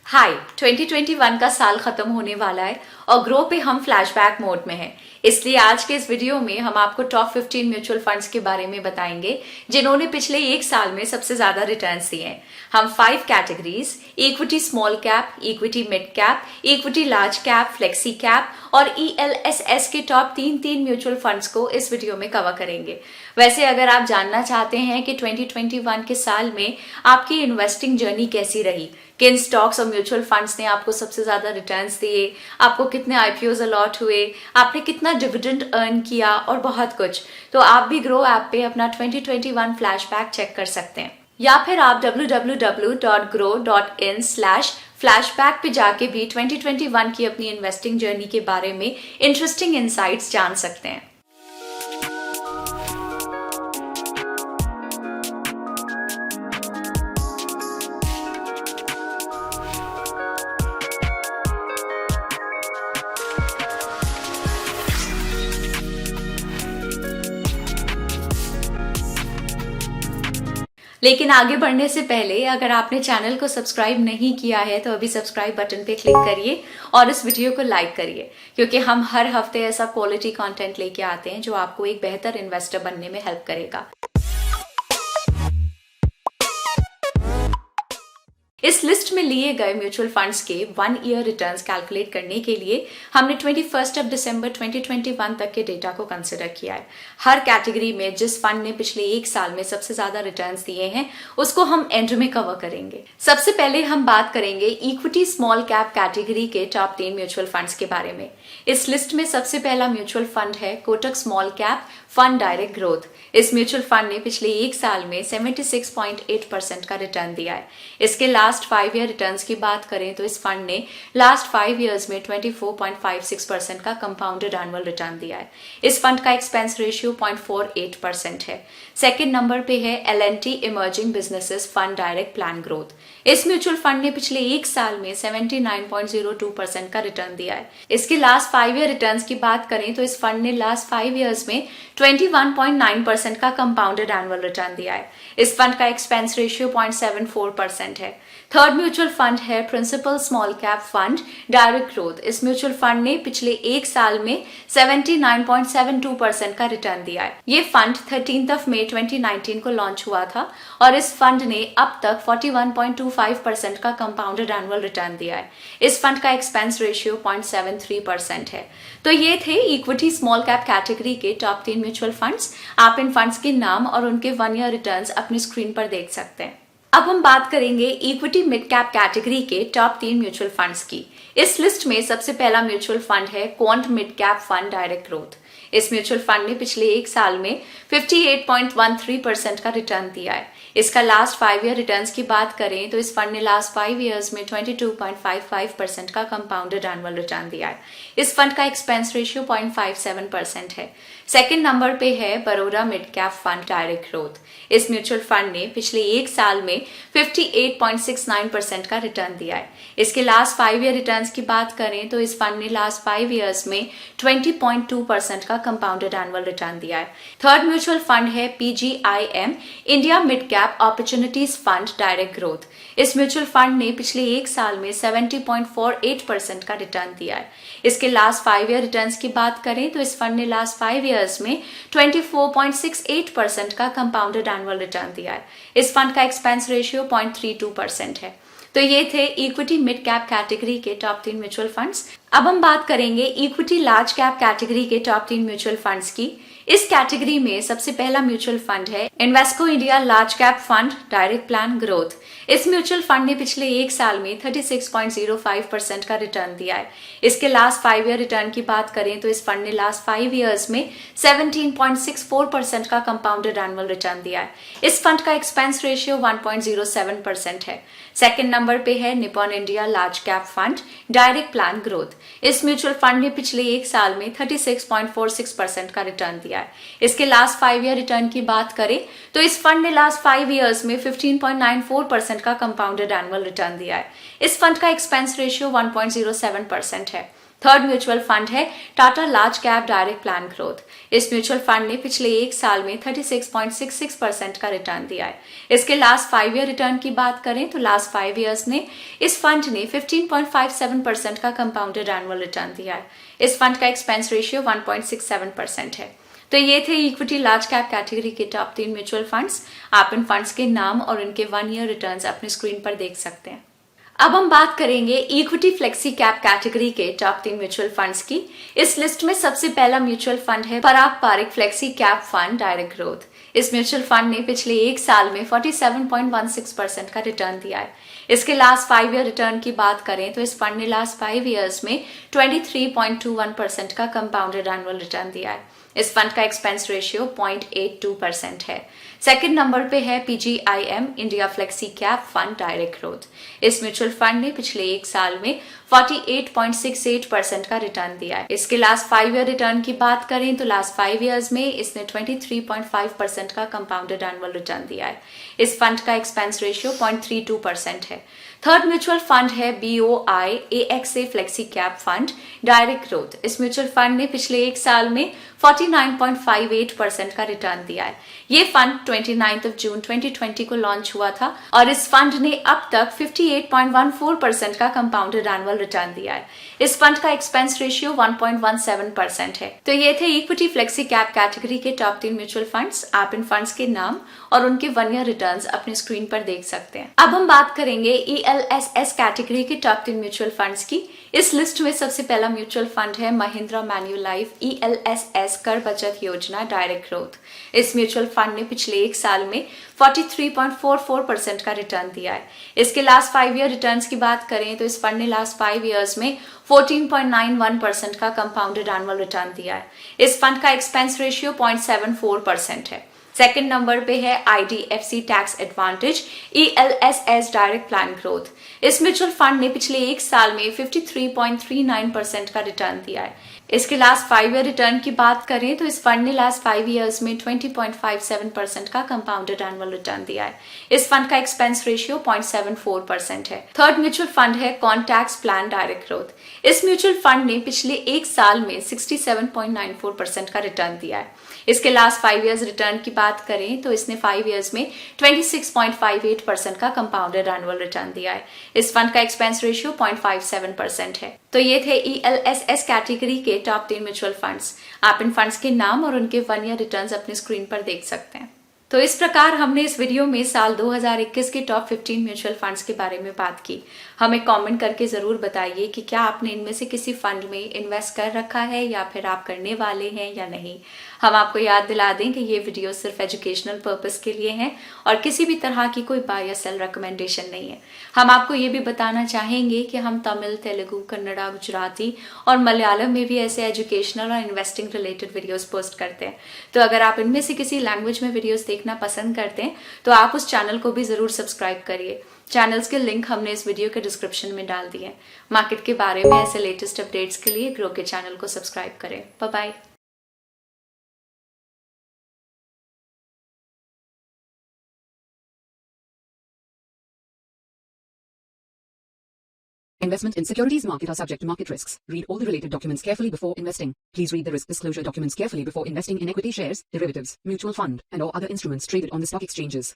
हाय 2021 का साल खत्म होने वाला है और ग्रो पे हम फ्लैशबैक मोड में हैं। इसलिए आज के इस वीडियो में हम आपको टॉप 15 म्यूचुअल फंड्स के बारे में बताएंगे जिन्होंने पिछले एक साल में सबसे ज्यादा रिटर्न्स दिए हैं। हम 5 categories equity small cap, equity mid cap, equity large cap, flexi cap और ELSS के टॉप तीन म्यूचुअल फंड्स को इस वीडियो में कवर करेंगे। वैसे अगर आप जानना चाहते हैं कि 2021 के साल में आपकी इन्वेस्टिंग जर्नी कैसी रही, किन स्टॉक्स और म्यूचुअल फंड्स ने आपको सबसे ज्यादा रिटर्न्स दिए, आपको कितने IPOs अलॉट हुए, आपने कितना डिविडेंड अर्न किया और बहुत कुछ, तो आप भी ग्रो ऐप पे अपना 2021 फ्लैशबैक चेक कर सकते हैं या फिर आप www.grow.in/flashback पे जाके भी 2021 की अपनी इन्वेस्टिंग जर्नी के बारे में इंटरेस्टिंग इंसाइट्स जान सकते हैं। लेकिन आगे बढ़ने से पहले अगर आपने चैनल को सब्सक्राइब नहीं किया है तो अभी सब्सक्राइब बटन पे क्लिक करिए और इस वीडियो को लाइक करिए, क्योंकि हम हर हफ्ते ऐसा क्वालिटी कंटेंट लेके आते हैं जो आपको एक बेहतर इन्वेस्टर बनने में हेल्प करेगा। इस लिस्ट में लिए गए म्यूचुअल फंड्स के 1 ईयर रिटर्न्स कैलकुलेट करने के लिए हमने 21 दिसंबर 2021 तक के डेटा को कंसिडर किया है। हर कैटेगरी में जिस फंड ने पिछले एक साल में सबसे ज्यादा रिटर्न्स दिए हैं उसको हम एंड में कवर करेंगे। सबसे पहले हम बात करेंगे इक्विटी स्मॉल कैप कैटेगरी के टॉप 3 म्यूचुअल फंड्स के बारे में। इस लिस्ट में सबसे पहला म्यूचुअल फंड है Kotak small cap fund direct growth. इस म्यूचुअल फंड ने पिछले एक साल में 76.8% का रिटर्न दिया है। इसके लास्ट 5 ईयर रिटर्न्स की बात करें तो इस फंड ने लास्ट 5 ईयर्स में 24.56% का कंपाउंडेड एनुअल रिटर्न दिया है। इस फंड का एक्सपेंस रेशियो 0.48% है। सेकेंड नंबर पे है L&T emerging businesses fund direct plan growth. इस म्यूचुअल फंड ने पिछले एक साल में 79.02% का रिटर्न दिया है। इसके लास्ट 5 ईयर रिटर्न्स की बात करें तो इस फंड ने लास्ट 5 ईयर्स में 21.9% का कंपाउंडेड एनुअल रिटर्न दिया है। इस फंड का एक्सपेंस रेशियो 0.74% है। थर्ड म्यूचुअल फंड है principal small cap fund direct growth. इस म्यूचुअल फंड ने पिछले एक साल में 79.72% का रिटर्न दिया है। ये फंड 13 मई 2019 को लॉन्च हुआ था और इस फंड ने अब तक 41.25% का कंपाउंडेड एनुअल रिटर्न दिया है। इस फंड का एक्सपेंस रेशियो 0.73% है। तो ये थे इक्विटी स्मॉल कैप कैटेगरी के टॉप 3 म्यूचुअल फंड्स। आप इन फंड्स के नाम और उनके 1 ईयर रिटर्न्स अपनी स्क्रीन पर देख सकते हैं। अब हम बात करेंगे इक्विटी मिड कैप कैटेगरी के टॉप 3 म्यूचुअल फंड्स की। इस लिस्ट में सबसे पहला म्यूचुअल फंड है quant mid cap fund direct growth. इस म्यूचुअल फंड ने पिछले एक साल में 58.13% का रिटर्न दिया है। इसका लास्ट 5 ईयर रिटर्न्स की बात करें तो इस फंड ने लास्ट 5 ईयर्स में 22.55% का कंपाउंडेड एनुअल रिटर्न दिया है। इस फंड का एक्सपेंस रेशियो 0.57% है। सेकेंड नंबर पे है Baroda mid cap fund direct growth. इस म्यूचुअल फंड ने पिछले एक साल में 58.69% का रिटर्न दिया है। इसके लास्ट 5 ईयर रिटर्न्स की बात करें तो इस फंड ने लास्ट 5 ईयर्स में 20.2% का कंपाउंडेड एनुअल रिटर्न दिया है। थर्ड म्यूचुअल फंड है PGIM India mid cap opportunities fund direct growth. इस म्यूचुअल फंड ने पिछले एक साल में 70.48% का रिटर्न दिया है। इसके लास्ट 5 ईयर रिटर्न्स की बात करें तो इस फंड ने लास्ट 5 ईयर्स में 24.68% का कंपाउंडेड एनुअल रिटर्न दिया है। इस फंड का एक्सपेंस रेशियो 0.32% है। तो ये थे इक्विटी मिड कैप कैटेगरी के टॉप 3 म्यूचुअल फंड्स। अब हम बात करेंगे इक्विटी लार्ज कैप कैटेगरी के टॉप 3 म्यूचुअल फंड्स की। इस कैटेगरी में सबसे पहला म्यूचुअल फंड है Invesco India large cap fund direct plan growth. इस म्यूचुअल फंड ने पिछले एक साल में 36.05% का रिटर्न दिया है। इसके लास्ट 5 ईयर रिटर्न की बात करें तो इस फंड ने लास्ट 5 ईयर्स में 17.64% का कंपाउंडेड एनुअल रिटर्न दिया है। इस फंड का एक्सपेंस रेशियो 1.07% है। सेकेंड नंबर पे है Nippon India large cap fund direct plan growth. इस म्यूचुअल फंड ने पिछले एक साल में 36.46% का रिटर्न दिया है। इसके लास्ट 5 ईयर रिटर्न की बात करें तो इस फंड ने लास्ट 5 ईयर्स में 15.94% का कंपाउंडेड एनुअल रिटर्न दिया है। इस फंड का एक्सपेंस रेशियो 1.07% है। थर्ड म्यूचुअल फंड है Tata large cap direct plan growth. इस म्यूचुअल फंड ने पिछले एक साल में 36.66% का रिटर्न दिया है। इसके लास्ट 5 ईयर रिटर्न की बात करें तो लास्ट 5 ईयर्स ने इस फंड ने 15.57% का कंपाउंडेड एनुअल रिटर्न दिया है। इस फंड का एक्सपेंस रेशियो 1.67% है। तो ये थे इक्विटी लार्ज कैप कैटेगरी के टॉप 3 म्यूचुअल फंड्स। आप इन फंड्स के नाम और इनके 1 ईयर रिटर्न्स अपनी स्क्रीन पर देख सकते हैं। अब हम बात करेंगे इक्विटी फ्लेक्सी कैप कैटेगरी के टॉप 3 म्यूचुअल फंड्स की। इस लिस्ट में सबसे पहला म्यूचुअल फंड है Parag Parikh flexi cap fund direct growth. इस म्यूचुअल फंड ने पिछले एक साल में 47.16% का रिटर्न दिया है। इसके लास्ट 5 ईयर रिटर्न की बात करें तो इस फंड ने लास्ट 5 ईयर्स में 23.21% का कंपाउंडेड एनुअल रिटर्न दिया है। इस फंड का एक्सपेंस रेशियो 0.82% है। सेकंड नंबर पे है PGIM India flexi cap fund direct growth. इस म्यूचुअल फंड ने पिछले एक साल में 48.68% का रिटर्न दिया है। इसके लास्ट 5 ईयर रिटर्न की बात करें तो लास्ट 5 ईयर्स में इसने 23.5% का कंपाउंडेड एनुअल रिटर्न दिया है। इस फंड का एक्सपेंस रेशियो 0.32% है। थर्ड म्यूचुअल फंड है BOI AXA flexi cap fund direct growth. इस म्यूचुअल फंड ने पिछले एक साल में 49.58% का रिटर्न दिया है। ये फंड 29 जून 2020 को लॉन्च हुआ था और इस फंड ने अब तक 58.14% का कंपाउंडेड एनुअल रिटर्न दिया है। इस फंड का एक्सपेंस रेशियो 1.17% है। तो ये थे इक्विटी फ्लेक्सी कैप कैटेगरी के टॉप 3 म्यूचुअल फंड्स। आप इन फंड्स के नाम और उनके 1 ईयर रिटर्न्स अपनी स्क्रीन पर देख सकते हैं। अब हम बात करेंगे ELSS कैटेगरी के टॉप 3 म्यूचुअल फंड्स की। इस लिस्ट में सबसे पहला म्यूचुअल फंड है महिंद्रा मैन्युलाइफ ELSS कर बचत योजना डायरेक्ट ग्रोथ। इस म्यूचुअल फंड ने पिछले एक साल में 43.44% का रिटर्न दिया है। इसके लास्ट 5 ईयर रिटर्न्स की बात करें तो इस फंड ने लास्ट 5 ईयर्स में 14.91% का कंपाउंडेड एनुअल रिटर्न दिया है। इस फंड का एक्सपेंस रेशियो 0.74% है। सेकंड नंबर पे है IDFC tax advantage ELSS direct plan growth. इस म्यूचुअल फंड ने पिछले एक साल में 53.39% का रिटर्न दिया है। इसके लास्ट 5 ईयर रिटर्न की बात करें तो इस फंड ने लास्ट 5 ईयर्स में 20.57% का कंपाउंडेड एनुअल रिटर्न दिया है। इस फंड का एक्सपेंस रेशियो 0.74% है। थर्ड म्यूचुअल फंड है कॉन्टैक्स प्लान डायरेक्ट ग्रोथ। इस म्यूचुअल फंड ने पिछले एक साल में 67.94% का रिटर्न दिया है। इसके लास्ट 5 ईयर्स रिटर्न की बात करें तो इसने 5 ईयर्स में 26.58% का कंपाउंडेड एनुअल रिटर्न दिया है। इस फंड का एक्सपेंस रेशियो 0.57% है। तो ये थे ELSS कैटेगरी के टॉप 3 म्यूचुअल फंड्स। आप इन फंड्स के नाम और उनके 1 ईयर रिटर्न्स अपनी स्क्रीन पर देख सकते हैं। तो इस प्रकार हमने इस वीडियो में साल 2021 के टॉप 15 म्यूचुअल फंड्स के बारे में बात की। हमें कमेंट करके जरूर बताइए कि क्या आपने इनमें से किसी फंड में इन्वेस्ट कर रखा है या फिर आप करने वाले हैं या नहीं। हम आपको याद दिला दें कि ये वीडियो सिर्फ एजुकेशनल पर्पस के लिए है और किसी भी तरह की कोई बाय या सेल रिकमेंडेशन नहीं है। हम आपको ये भी बताना चाहेंगे कि हम तमिल, तेलुगु, कन्नड़ा, गुजराती और मलयालम में भी ऐसे एजुकेशनल और इन्वेस्टिंग रिलेटेड वीडियोस पोस्ट करते हैं। तो अगर आप इनमें से किसी लैंग्वेज में वीडियोस देखना पसंद करते हैं तो आप उस चैनल को भी जरूर सब्सक्राइब करिए। चैनल्स के लिंक हमने इस वीडियो के डिस्क्रिप्शन में डाल दिए हैं। मार्केट के बारे में ऐसे लेटेस्ट अपडेट्स के लिए ग्रो के चैनल को सब्सक्राइब करें। Bye bye. Investment in securities market are subject to market risks. Read all the related documents carefully before investing. Please read the risk disclosure documents carefully before investing in equity shares, derivatives, mutual fund, and or other instruments traded on the stock exchanges.